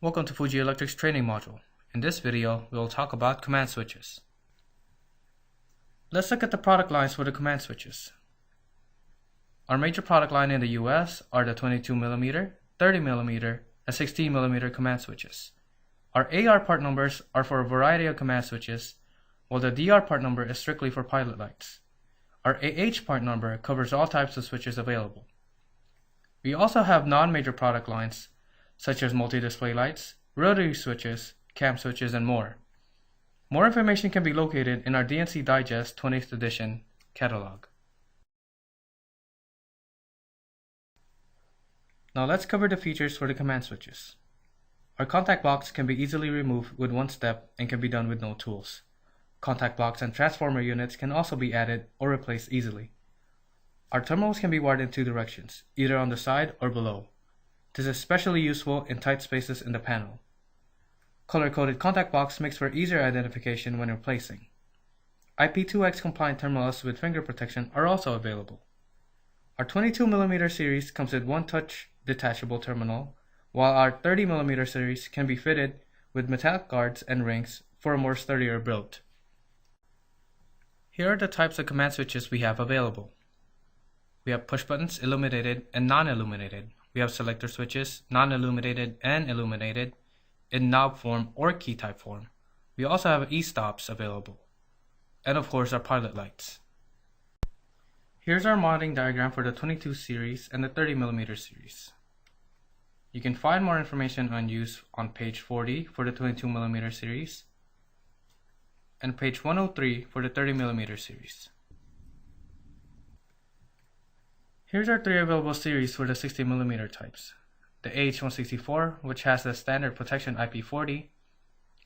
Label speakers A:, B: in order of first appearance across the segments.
A: Welcome to Fuji Electric's training module. In this video, we will talk about command switches. Let's look at the product lines for the command switches. Our major product line in the US are the 22mm, 30mm, and 16mm command switches. Our AR part numbers are for a variety of command switches, while the DR part number is strictly for pilot lights. Our AH part number covers all types of switches available. We also have non-major product lines, such as multi-display lights, rotary switches, cam switches, and more. More information can be located in our DNC Digest 20th edition catalog. Now let's cover the features for the command switches. Our contact box can be easily removed with one step and can be done with no tools. Contact box and transformer units can also be added or replaced easily. Our terminals can be wired in two directions, either on the side or below. This is especially useful in tight spaces in the panel. Color-coded contact box makes for easier identification when replacing. IP2X compliant terminals with finger protection are also available. Our 22mm series comes with one-touch detachable terminal, while our 30mm series can be fitted with metallic guards and rings for a more sturdier build. Here are the types of command switches we have available. We have push buttons, illuminated and non-illuminated. We have selector switches, non-illuminated and illuminated, in knob form or key type form. We also have e-stops available. And of course our pilot lights. Here's our mounting diagram for the 22 series and the 30mm series. You can find more information on use on page 40 for the 22mm series and page 103 for the 30mm series. Here's our three available series for the 60mm types. The AH164, which has the standard protection IP40,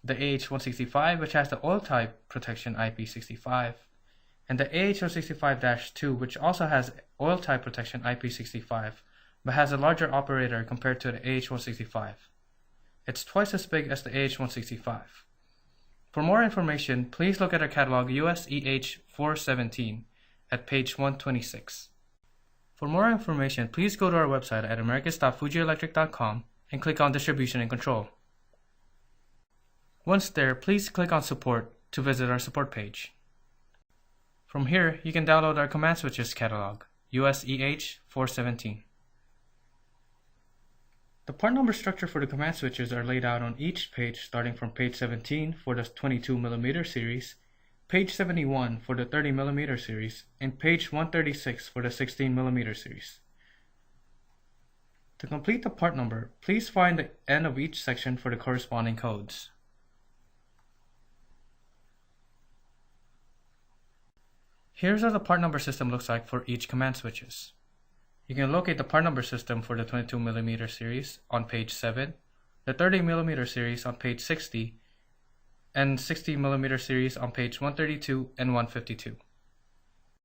A: the AH165, which has the oil type protection IP65, and the AH165-2, which also has oil type protection IP65, but has a larger operator compared to the AH165. It's twice as big as the AH165. For more information, please look at our catalog US EH 417 at page 126. For more information, please go to our website at americas.fujielectric.com and click on Distribution and Control. Once there, please click on Support to visit our support page. From here, you can download our command switches catalog, US EH 417. The part number structure for the command switches are laid out on each page, starting from page 17 for the 22mm series, page 71 for the 30mm series, and page 136 for the 16mm series. To complete the part number, please find the end of each section for the corresponding codes. Here's how the part number system looks like for each command switches. You can locate the part number system for the 22mm series on page 7, the 30mm series on page 60, and 60mm series on page 132 and 152.